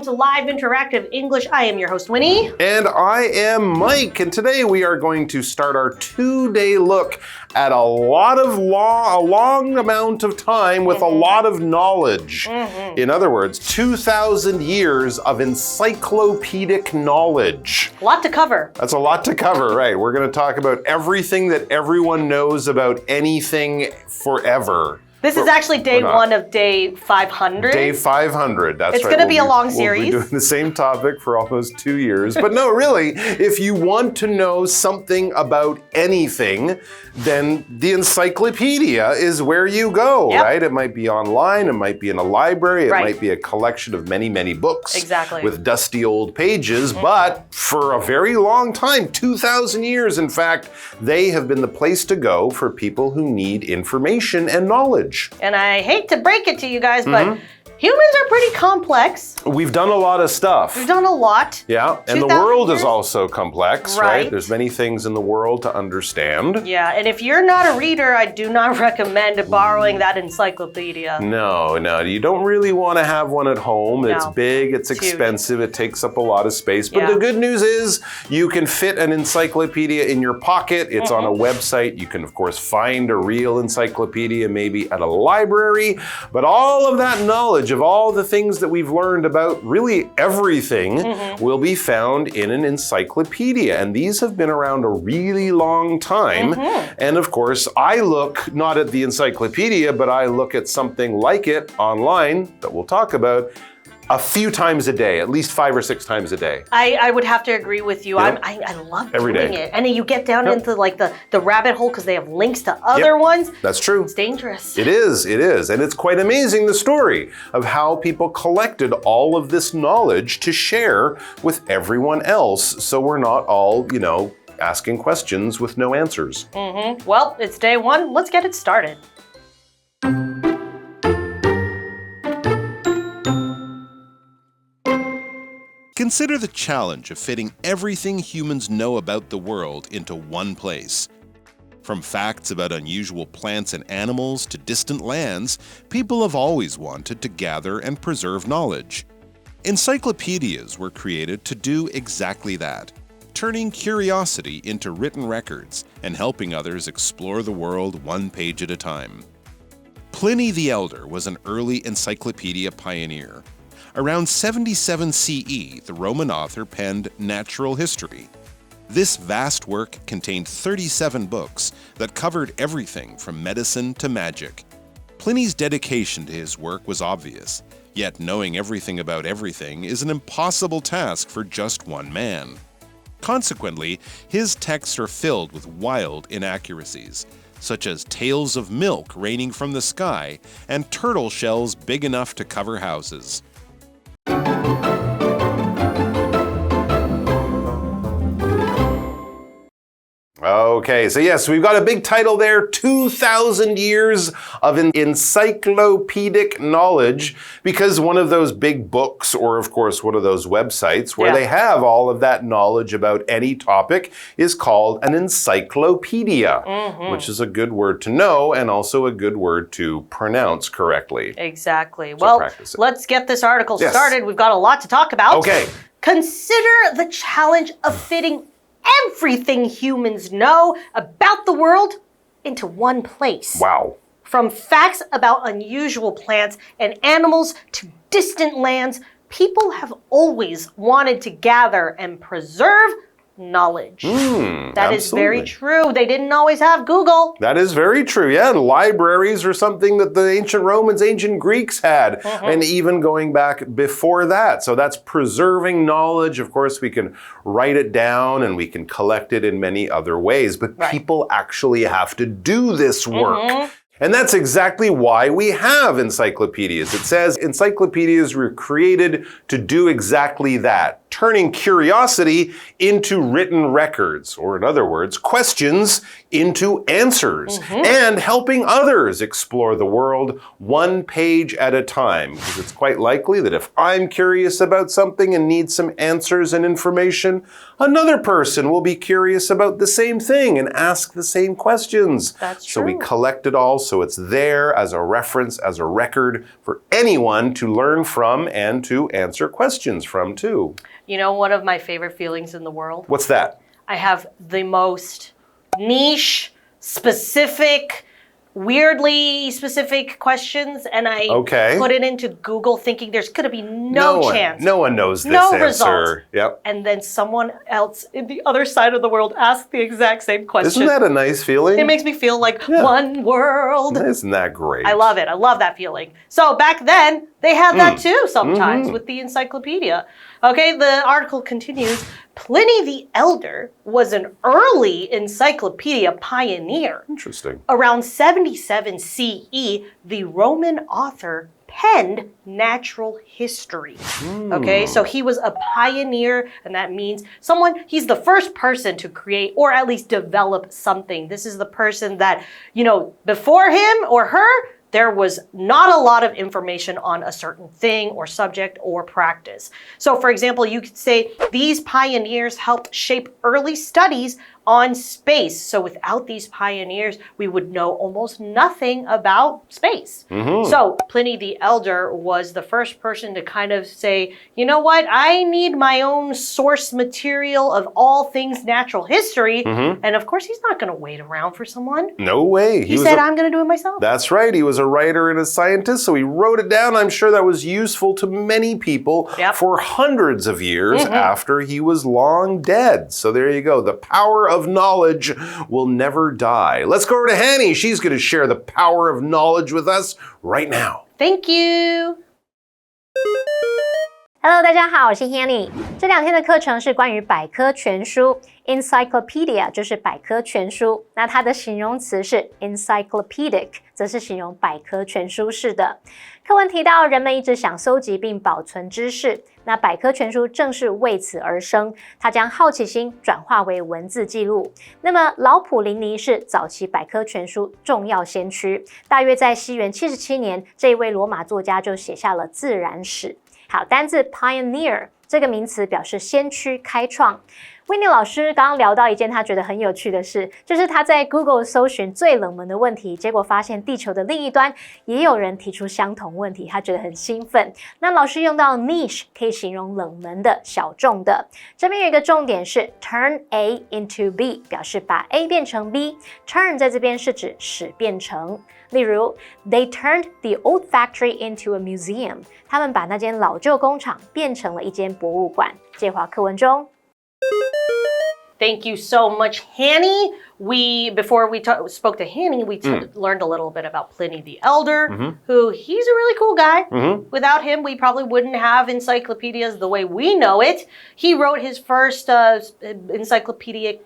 welcome to Live Interactive English. I am your host, Winnie. And I am Mike, and today we are going to start our 2-day look at a long amount of time with a lot of knowledge. In other words, 2,000 years of encyclopedic knowledge. A lot to cover. That's a lot to cover, right? We're going to talk about everything that everyone knows about anything forever. This is actually day one of day 500. Day 500, that's right. It's going to be a long series. We'll be doing the same topic for almost 2 years. But no, really, if you want to know something about anything, then the encyclopedia is where you go, right? It might be online, it might be in a library, it might be a collection of many, many books. Exactly. With dusty old pages, but for a very long time, 2,000 years, in fact, they have been the place to go for people who need information and knowledge. And I hate to break it to you guys, but humans are pretty complex. We've done a lot of stuff. We've done a lot. Yeah, and the world is also complex, right? There's many things in the world to understand. Yeah, and if you're not a reader, I do not recommend borrowing that encyclopedia. No, you don't really want to have one at home. It's big, it's expensive, it takes up a lot of space. But the good news is you can fit an encyclopedia in your pocket. It's on a website. You can, of course, find a real encyclopedia maybe at a library. But all of that knowledge of all the things that we've learned about really everything will be found in an encyclopedia. And these have been around a really long time. And of course, I look not at the encyclopedia, but I look at something like it online that we'll talk about a few times a day, at least 5 or 6 times a day. I would have to agree with you. I love doing it. And then you get down into like the rabbit hole because they have links to other ones. That's true. It's dangerous. It is. And it's quite amazing, the story of how people collected all of this knowledge to share with everyone else. So we're not all, asking questions with no answers. Well, it's day one. Let's get it started. Consider the challenge of fitting everything humans know about the world into one place. From facts about unusual plants and animals to distant lands, people have always wanted to gather and preserve knowledge. Encyclopedias were created to do exactly that, turning curiosity into written records and helping others explore the world one page at a time. Pliny the Elder was an early encyclopedia pioneer. Around 77 CE, the Roman author penned Natural History. This vast work contained 37 books that covered everything from medicine to magic. Pliny's dedication to his work was obvious, yet knowing everything about everything is an impossible task for just one man. Consequently, his texts are filled with wild inaccuracies, such as tales of milk raining from the sky and turtle shells big enough to cover houses. Okay, so yes, we've got a big title there, 2,000 years of encyclopedic knowledge, because one of those big books, or of course one of those websites where they have all of that knowledge about any topic, is called an encyclopedia, which is a good word to know and also a good word to pronounce correctly. Exactly. So well, let's get this article started. We've got a lot to talk about. Okay. Consider the challenge of fitting everything humans know about the world into one place. Wow. From facts about unusual plants and animals to distant lands, people have always wanted to gather and preserve knowledge. That is very true. They didn't always have Google. That is very true. Yeah, libraries are something that the ancient Romans, ancient Greeks had, and even going back before that. So that's preserving knowledge. Of course, we can write it down and we can collect it in many other ways, but people actually have to do this work. And that's exactly why we have encyclopedias. It says encyclopedias were created to do exactly that, turning curiosity into written records, or in other words, questions into answers, and helping others explore the world one page at a time. Because it's quite likely that if I'm curious about something and need some answers and information, another person will be curious about the same thing and ask the same questions. That's true. So we collect it all so it's there as a reference, as a record for anyone to learn from and to answer questions from too. You know, one of my favorite feelings in the world? What's that? I have the most niche, specific, weirdly specific questions, and I put it into Google thinking there's going to be no chance. No one knows this no answer. Result. Yep. And then someone else in the other side of the world asks the exact same question. Isn't that a nice feeling? It makes me feel like one world. Isn't that great? I love it. I love that feeling. So back then, they had that too sometimes with the encyclopedia. Okay, the article continues. Pliny the Elder was an early encyclopedia pioneer. Interesting. Around 77 CE, the Roman author penned natural history. Okay, so he was a pioneer, and that means he's the first person to create or at least develop something. This is the person that, before him or her, there was not a lot of information on a certain thing or subject or practice. So for example, you could say these pioneers helped shape early studies on space. So without these pioneers, we would know almost nothing about space. So Pliny the Elder was the first person to kind of say, you know what, I need my own source material of all things natural history. And of course, he's not going to wait around for someone. No way. He said, I'm going to do it myself. That's right. He was a writer and a scientist, so he wrote it down. I'm sure that was useful to many people for hundreds of years after he was long dead. So there you go. The power of knowledge will never die. Let's go over to Hanny. She's going to share the power of knowledge with us right now. Thank you. Hello， 大家好，我是 Hanny。这2天的课程是关于百科全书 ，encyclopedia 就是百科全书，那它的形容词是 encyclopedic， 则是形容百科全书式的。课文提到，人们一直想搜集并保存知识，那百科全书正是为此而生，它将好奇心转化为文字记录。那么，老普林尼是早期百科全书重要先驱，大约在西元77年，这一位罗马作家就写下了《自然史》。好，单字 pioneer 这个名词表示先驱、开创。Winnie 老师刚刚聊到一件他觉得很有趣的事，就是他在 Google 搜寻最冷门的问题，结果发现地球的另一端也有人提出相同问题，他觉得很兴奋。那老师用到 niche 可以形容冷门的、小众的。这边有一个重点是 turn A into B， 表示把 A 变成 B。turn 在这边是指使变成。例如 ，They turned the old factory into a museum。他们把那间老旧工厂变成了一间博物馆。这话课文中。Thank you so much, Hanny. Before we spoke to Hanny, we learned a little bit about Pliny the Elder, who he's a really cool guy. Without him, we probably wouldn't have encyclopedias the way we know it. He wrote his first encyclopedic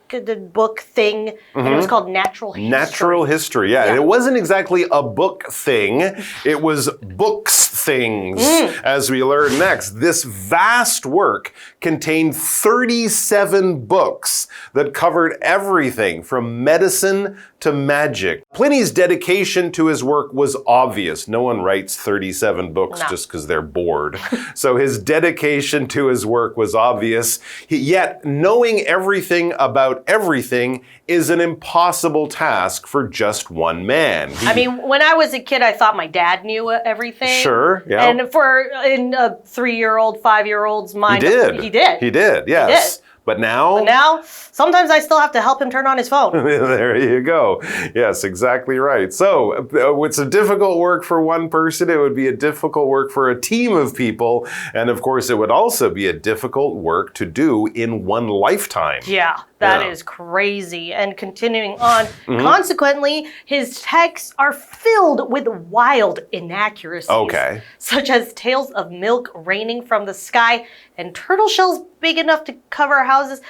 book thing, and it was called Natural History. Natural History, yeah. And it wasn't exactly a book thing. It was books things, as we learn next. This vast work contained 37 books that covered everything from medicine to magic. Pliny's dedication to his work was obvious. No one writes 37 books just because they're bored. So his dedication to his work was obvious. Yet knowing everything about everything is an impossible task for just one man. I mean, when I was a kid, I thought my dad knew everything. Sure, yeah. And in a 3-year-old, 5-year-old's mind, he did. He did. He did, yes. He did. But now, sometimes I still have to help him turn on his phone. There you go. Yes, exactly right. So it's a difficult work for one person. It would be a difficult work for a team of people. And of course, it would also be a difficult work to do in one lifetime. Yeah, That is crazy. And continuing on, consequently, his texts are filled with wild inaccuracies, such as tales of milk raining from the sky and turtle shells big enough to cover houses.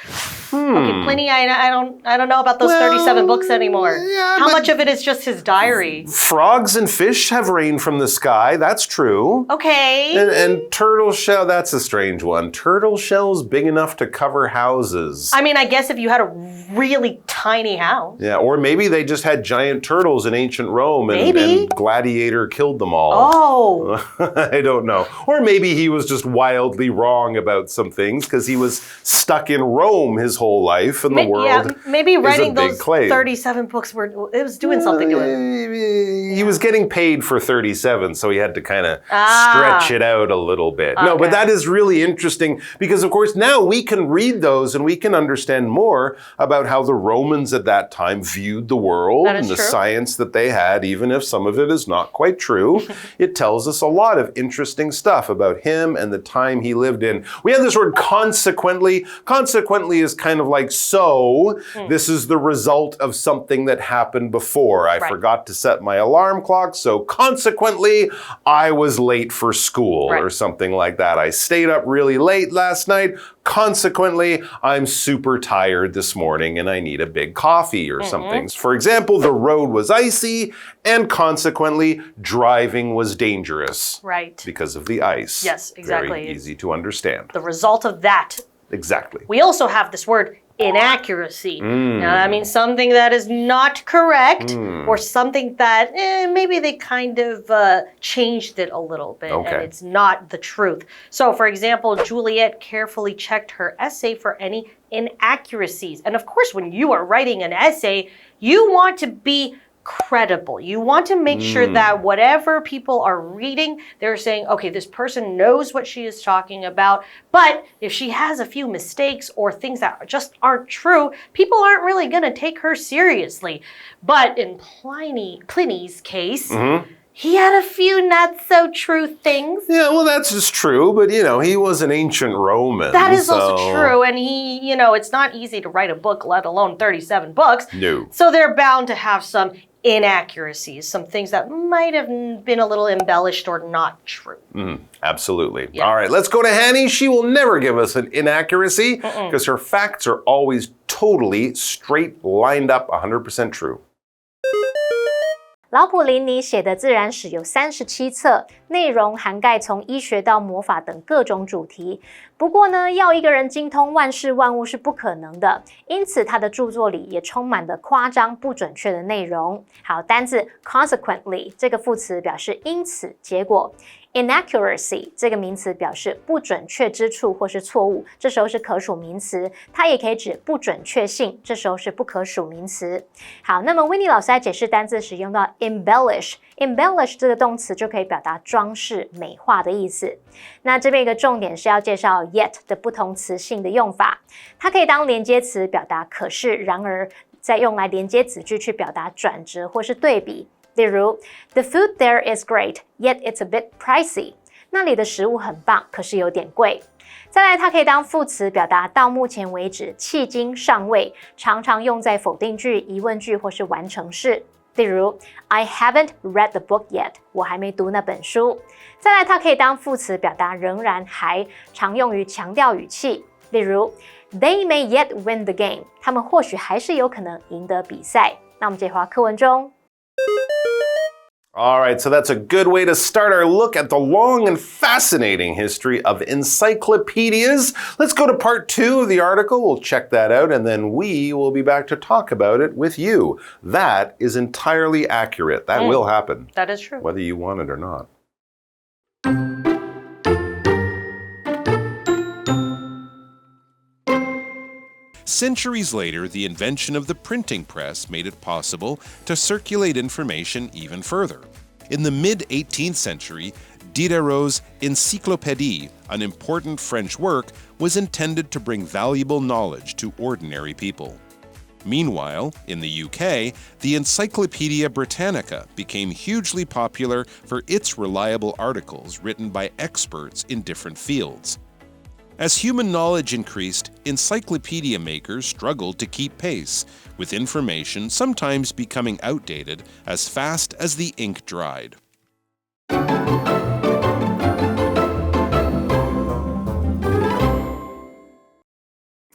Okay, Pliny, I don't know about those 37 books anymore. Yeah, How much of it is just his diary? Frogs and fish have rained from the sky. That's true. Okay. And turtle shell, that's a strange one. Turtle shells big enough to cover houses. I mean, I guess if you had a really tiny house. Yeah, or maybe they just had giant turtles in ancient Rome and Gladiator killed them all. Oh. I don't know. Or maybe he was just wildly wrong about some things because he was stuck in Rome his whole life and the world. Yeah, maybe writing those claim. 37 books it was doing something to him. He was getting paid for 37, so he had to kind of stretch it out a little bit. No, but that is really interesting because, of course, now we can read those and we can understand more about how the Romans at that time viewed the world and the science that they had, even if some of it is not quite true. It tells us a lot of interesting stuff about him and the time he lived in. We have this word consequently. Consequently is kind of like so. This is the result of something that happened before. I forgot to set my alarm clock, so consequently, I was late for school or something like that. I stayed up really late last night. Consequently, I'm super tired this morning and I need a big coffee or something. For example, the road was icy and consequently, driving was dangerous. Right. Because of the ice. Yes, exactly. Very easy to understand. The result of that. Exactly. We also have this word inaccuracy. Now that means something that is not correct or something that maybe they kind of changed it a little bit and it's not the truth. So for example, Juliet carefully checked her essay for any inaccuracies. And of course, when you are writing an essay, you want to be credible. You want to make sure that whatever people are reading, they're saying, okay, this person knows what she is talking about, but if she has a few mistakes or things that just aren't true, people aren't really going to take her seriously. But in Pliny's case, he had a few not so true things. Yeah, well, that's just true, but you know, he was an ancient Roman. That is also true, and he, you know, it's not easy to write a book, let alone 37 books. No. So they're bound to have some inaccuracies, some things that might have been a little embellished or not true. Absolutely. Yeah. All right, let's go to Hanny. She will never give us an inaccuracy because her facts are always totally straight, lined up, 100% true. 老普林尼写的自然史有37册，内容涵盖从医学到魔法等各种主题。不过呢，要一个人精通万事万物是不可能的，因此他的著作里也充满了夸张不准确的内容。好，单字 consequently 这个副词表示因此、结果。Inaccuracy 这个名词表示不准确之处或是错误，这时候是可数名词，它也可以指不准确性，这时候是不可数名词。好，那么 Winnie 老师在解释单字时用到 embellish 这个动词就可以表达装饰、美化的意思。那这边一个重点是要介绍 yet 的不同词性的用法，它可以当连接词表达可是、然而，再用来连接子句去表达转折或是对比。例如 The food there is great, yet it's a bit pricey. 那里的食物很棒，可是有点贵。再来，它可以当副词表达到目前为止，迄今尚未，常常用在否定句、疑问句或是完成式。例如 I haven't read the book yet. 我还没读那本书。再来，它可以当副词表达仍然还，常用于强调语气。例如 They may yet win the game. 他们或许还是有可能赢得比赛。那我们接回到课文中。All right, so that's a good way to start our look at the long and fascinating history of encyclopedias. Let's go to part 2 of the article. We'll check that out, and then we will be back to talk about it with you. That is entirely accurate. That will happen. That is true. Whether you want it or not. Centuries later, the invention of the printing press made it possible to circulate information even further. In the mid-18th century, Diderot's Encyclopédie, an important French work, was intended to bring valuable knowledge to ordinary people. Meanwhile, in the UK, the Encyclopaedia Britannica became hugely popular for its reliable articles written by experts in different fields. As human knowledge increased, encyclopedia makers struggled to keep pace, with information sometimes becoming outdated as fast as the ink dried.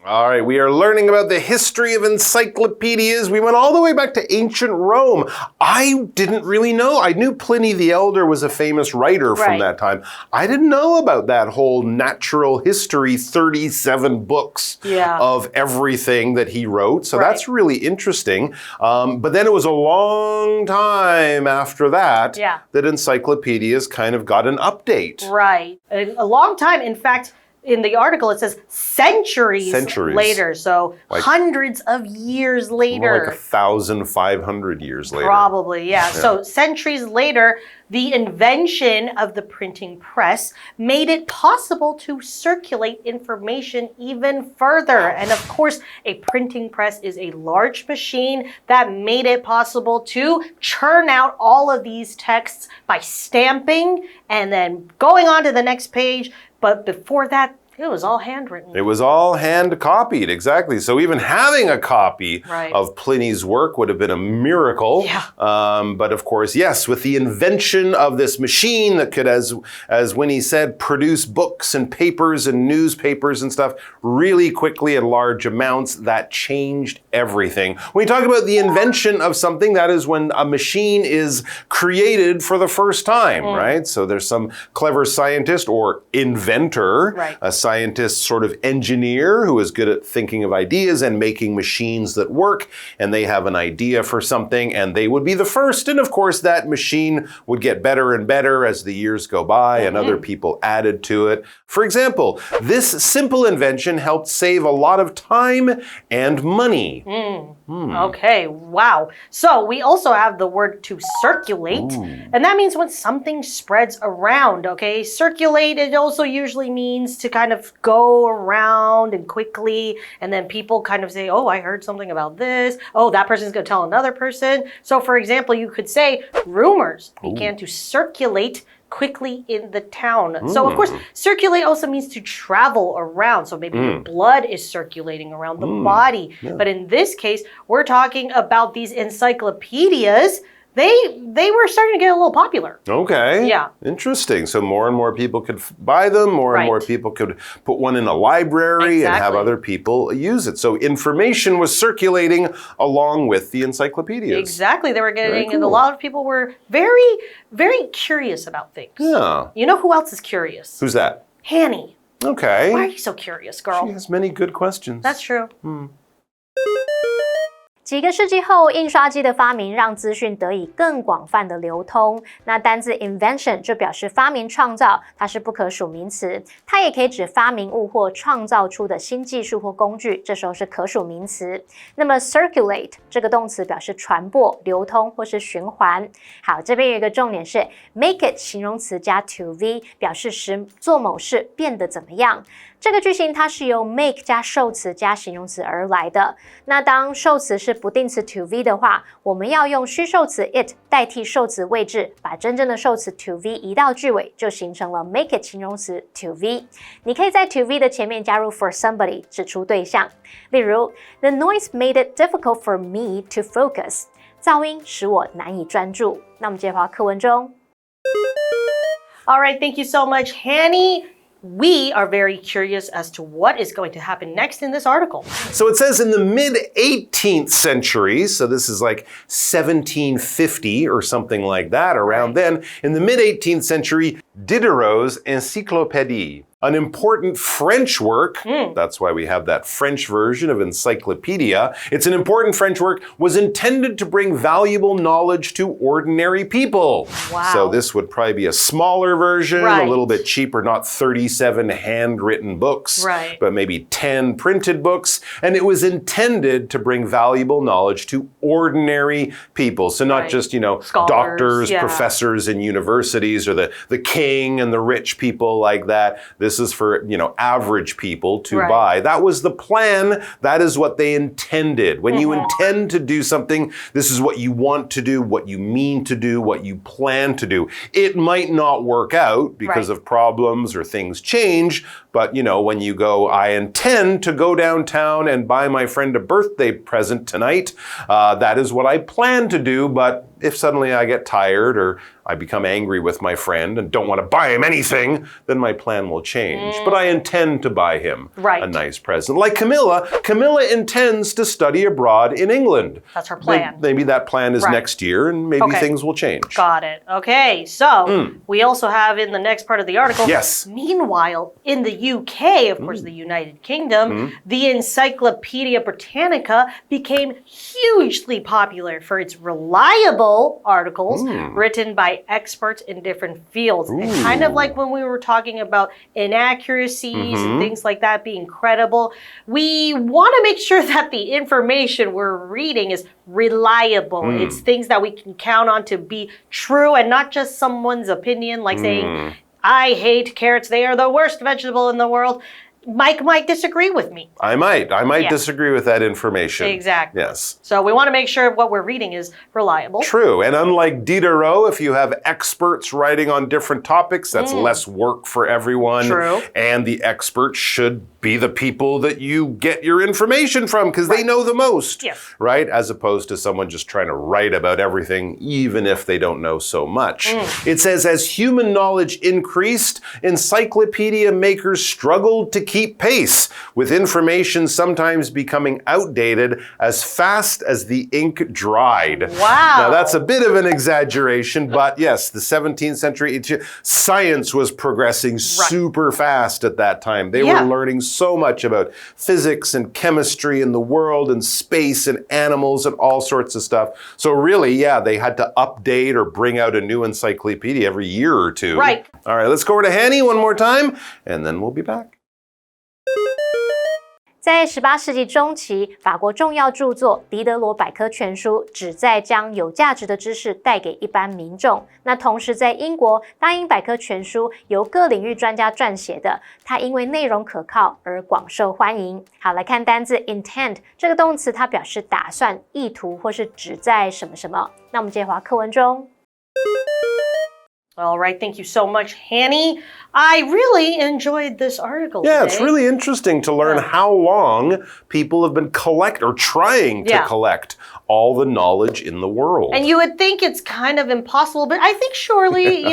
All right, we are learning about the history of encyclopedias. We went all the way back to ancient Rome. I didn't really know. I knew Pliny the Elder was a famous writer from that time. I didn't know about that whole natural history, 37 books of everything that he wrote. So that's really interesting. But then it was a long time after that that encyclopedias kind of got an update. Right. A long time. In fact, in the article, it says centuries later. So like, hundreds of years later. More like 1,500 years later. Probably, yeah. So centuries later, the invention of the printing press made it possible to circulate information even further. And of course, a printing press is a large machine that made it possible to churn out all of these texts by stamping and then going on to the next page. But before that, it was all handwritten. It was all hand copied, exactly. So even having a copy of Pliny's work would have been a miracle. But of course, yes, with the invention of this machine that could, as Winnie said, produce books and papers and newspapers and stuff really quickly in large amounts, that changed everything. When we talk about the invention of something, that is when a machine is created for the first time, right? So there's some clever scientist or inventor, a scientist sort of engineer who is good at thinking of ideas and making machines that work, and they have an idea for something and they would be the first, and of course that machine would get better and better as the years go by and other people added to it. For example, this simple invention helped save a lot of time and money. Okay, wow. So we also have the word to circulate, and that means when something spreads around, okay? Circulate, it also usually means to kind of go around and quickly, and then people kind of say, oh, I heard something about this. Oh, that person's going to tell another person. So for example, you could say rumors began to circulate quickly in the town. So of course, circulate also means to travel around. So maybe your blood is circulating around the body. But in this case, we're talking about these encyclopedias. They were starting to get a little popular. Okay. Yeah. Interesting. So more and more people could buy them, more and more people could put one in a library and have other people use it. So information was circulating along with the encyclopedias. Exactly. They were getting, and a lot of people were very, very curious about things. Yeah. You know who else is curious? Who's that? Hanny. Okay. Why are you so curious, girl? She has many good questions. That's true. 几个世纪后，印刷机的发明让资讯得以更广泛的流通。那单字 invention 就表示发明创造，它是不可数名词，它也可以指发明物或创造出的新技术或工具，这时候是可数名词。那么 circulate 这个动词表示传播、流通或是循环。好，这边有一个重点是 make it 形容词加 to v， 表示使做某事变得怎么样。这个句型它是由 make 加受词加形容词而来的。那当受词是不定词 to v 的话，我们要用虚受词 it 代替受词位置，把真正的受词 to v 移到句尾，就形成了 make it 形容词 to v。你可以在 to v 的前面加入 for somebody 指出对象。例如 The noise made it difficult for me to focus。噪音使我难以专注。那我们接着回到课文中。All right, thank you so much, Hanny.We are very curious as to what is going to happen next in this article. So it says in the mid-18th century, so this is like 1750 or something like that, around then, in the mid-18th century, Diderot's Encyclopédie, an important French work, that's why we have that French version of encyclopedia. It's an important French work, was intended to bring valuable knowledge to ordinary people. Wow. So this would probably be a smaller version, a little bit cheaper, not 37 handwritten books, but maybe 10 printed books. And it was intended to bring valuable knowledge to ordinary people. So not just, you know, scholars, doctors, professors in universities, or the king and the rich people like that. This This is for, average people to buy. That was the plan. That is what they intended. When you intend to do something, this is what you want to do, what you mean to do, what you plan to do. It might not work out because of problems or things change, but when you go, I intend to go downtown and buy my friend a birthday present tonight, that is what I plan to do, but if suddenly I get tired or I become angry with my friend and don't want to buy him anything, then my plan will change. But I intend to buy him a nice present. Like Camilla. Camilla intends to study abroad in England. That's her plan. Maybe that plan is next year and maybe things will change. Got it. Okay, so we also have in the next part of the article, meanwhile, in the UK, of course, the United Kingdom, the Encyclopedia Britannica became hugely popular for its reliable articles written by experts in different fields. And kind of like when we were talking about inaccuracies and things like that being credible, we want to make sure that the information we're reading is reliable. It's things that we can count on to be true and not just someone's opinion, like saying, I hate carrots, they are the worst vegetable in the world. Mike might disagree with me. I might disagree with that information. Exactly. Yes. So we want to make sure what we're reading is reliable. True. And unlike Diderot, if you have experts writing on different topics, that's less work for everyone. True. And the experts should be the people that you get your information from because they know the most. Yes. Right? As opposed to someone just trying to write about everything, even if they don't know so much. It says, as human knowledge increased, encyclopedia makers struggled to keep pace, with information sometimes becoming outdated as fast as the ink dried. Wow. Now that's a bit of an exaggeration, but yes, the 17th century, science was progressing super fast at that time. They were learning so much about physics and chemistry and the world and space and animals and all sorts of stuff. So really, they had to update or bring out a new encyclopedia every year or two. Right. All right, let's go over to Hanny one more time, and then we'll be back. 在18世纪中期，法国重要著作《狄德罗百科全书》旨在将有价值的知识带给一般民众。那同时，在英国，大英百科全书由各领域专家撰写的，它因为内容可靠而广受欢迎。好，来看单字 intend 这个动词，它表示打算、意图或是旨在什么什么。那我们接滑课文中。All right, thank you so much, Hanny. I really enjoyed this article Yeah, today. it's really interesting to learn how long people have been trying to collect all the knowledge in the world. And you would think it's kind of impossible, but I think surely,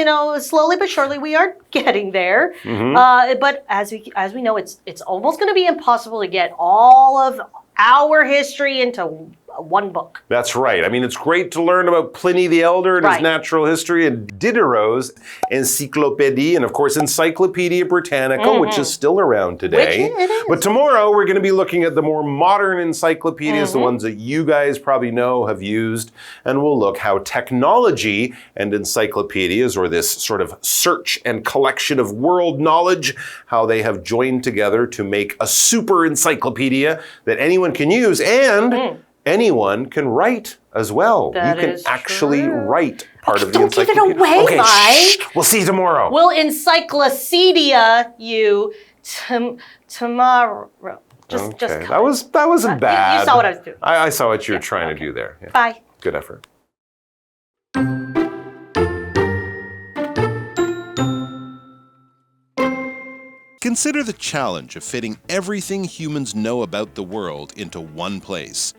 slowly but surely we are getting there. But as we know, it's almost going to be impossible to get all of our history into one book. That's right. I mean, it's great to learn about Pliny the Elder and his natural history and Diderot's Encyclopédie and, of course, Encyclopedia Britannica, which is still around today. Which it is. But tomorrow, we're going to be looking at the more modern encyclopedias, the ones that you guys probably know, have used, and we'll look how technology and encyclopedias, or this sort of search and collection of world knowledge, how they have joined together to make a super encyclopedia that anyone can use and anyone can write as well. That you can is actually true. write part of the Don't give encyclopedia. it away, Okay, Mike. We'll see you tomorrow. We'll encyclopedia you tomorrow. Just that wasn't bad. You saw what I was doing. I saw what you were trying to do there. Yeah. Bye. Good effort. Consider the challenge of fitting everything humans know about the world into one place.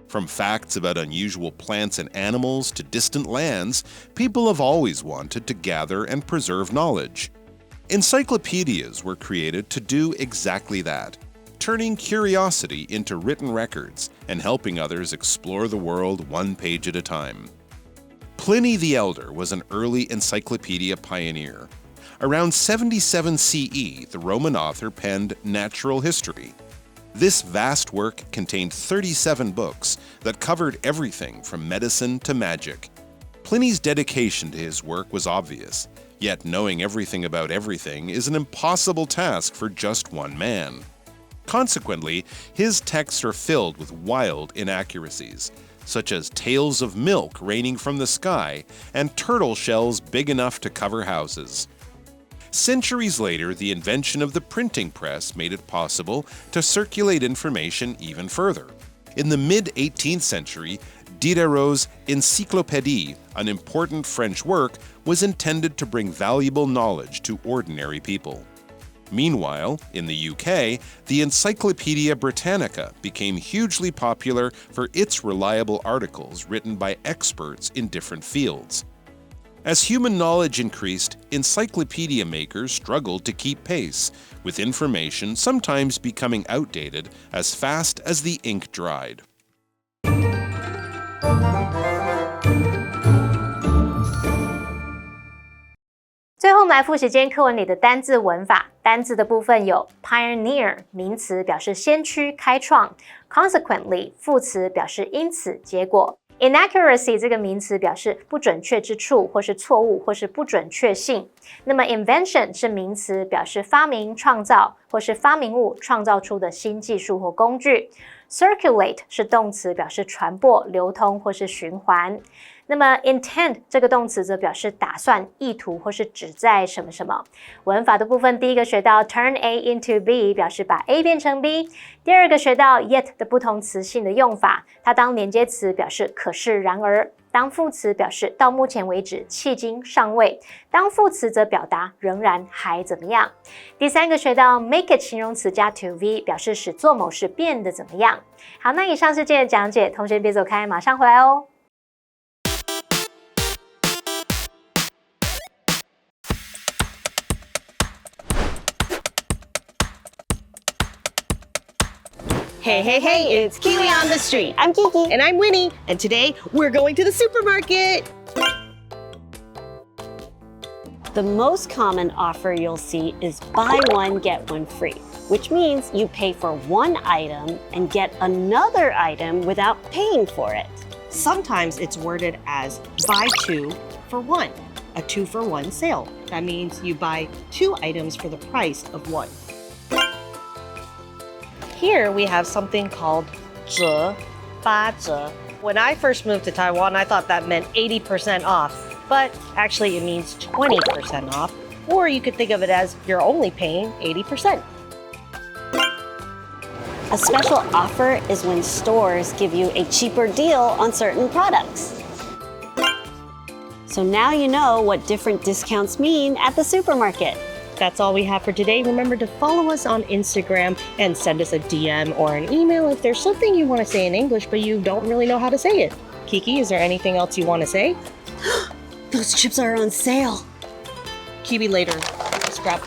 From facts about unusual plants and animals to distant lands, people have always wanted to gather and preserve knowledge. Encyclopedias were created to do exactly that, turning curiosity into written records and helping others explore the world one page at a time. Pliny the Elder was an early encyclopedia pioneer. Around 77 CE, the Roman author penned Natural History. This vast work contained 37 books that covered everything from medicine to magic. Pliny's dedication to his work was obvious, yet knowing everything about everything is an impossible task for just one man. Consequently, his texts are filled with wild inaccuracies, such as tales of milk raining from the sky and turtle shells big enough to cover houses. Centuries later, the invention of the printing press made it possible to circulate information even further. In the mid-18th century, Diderot's Encyclopédie, an important French work, was intended to bring valuable knowledge to ordinary people. Meanwhile, in the UK, the Encyclopedia Britannica became hugely popular for its reliable articles written by experts in different fields. As human knowledge increased, encyclopedia makers struggled to keep pace, with information sometimes becoming outdated as fast as the ink dried. 最后我们来复习今天课文里的单字文法。单字的部分有 pioneer 名词表示先驱、开创 ，consequently 副词表示因此、结果。Inaccuracy 这个名词表示不准确之处，或是错误，或是不准确性。那么 invention 是名词，表示发明、创造，或是发明物创造出的新技术或工具。Circulate 是动词，表示传播、流通或是循环。那么 intend 这个动词则表示打算、意图或是指在什么什么。文法的部分，第一个学到 turn A into B， 表示把 A 变成 B。第二个学到 yet 的不同词性的用法，它当连接词表示可是、然而；当副词表示到目前为止、迄今、尚未；当副词则表达仍然、还怎么样。第三个学到 make it 形容词加 to V， 表示使做某事变得怎么样。好，那以上是今天的讲解，同学别走开，马上回来哦。Hey, hey, hey, it's KiWi on the street. I'm Kiki. And I'm Winnie. And today we're going to the supermarket. The most common offer you'll see is buy one, get one free, which means you pay for one item and get another item without paying for it. Sometimes it's worded as buy two for one, a 2-for-1 sale. That means you buy 2 items for the price of 1. Here we have something called 折,八折. When I first moved to Taiwan, I thought that meant 80% off, but actually it means 20% off, or you could think of it as you're only paying 80%. A special offer is when stores give you a cheaper deal on certain products. So now you know what different discounts mean at the supermarket. That's all we have for today. Remember to follow us on Instagram and send us a DM or an email if there's something you want to say in English but you don't really know how to say it. Kiki, is there anything else you want to say? Those chips are on sale. Kiwi later. Just grab.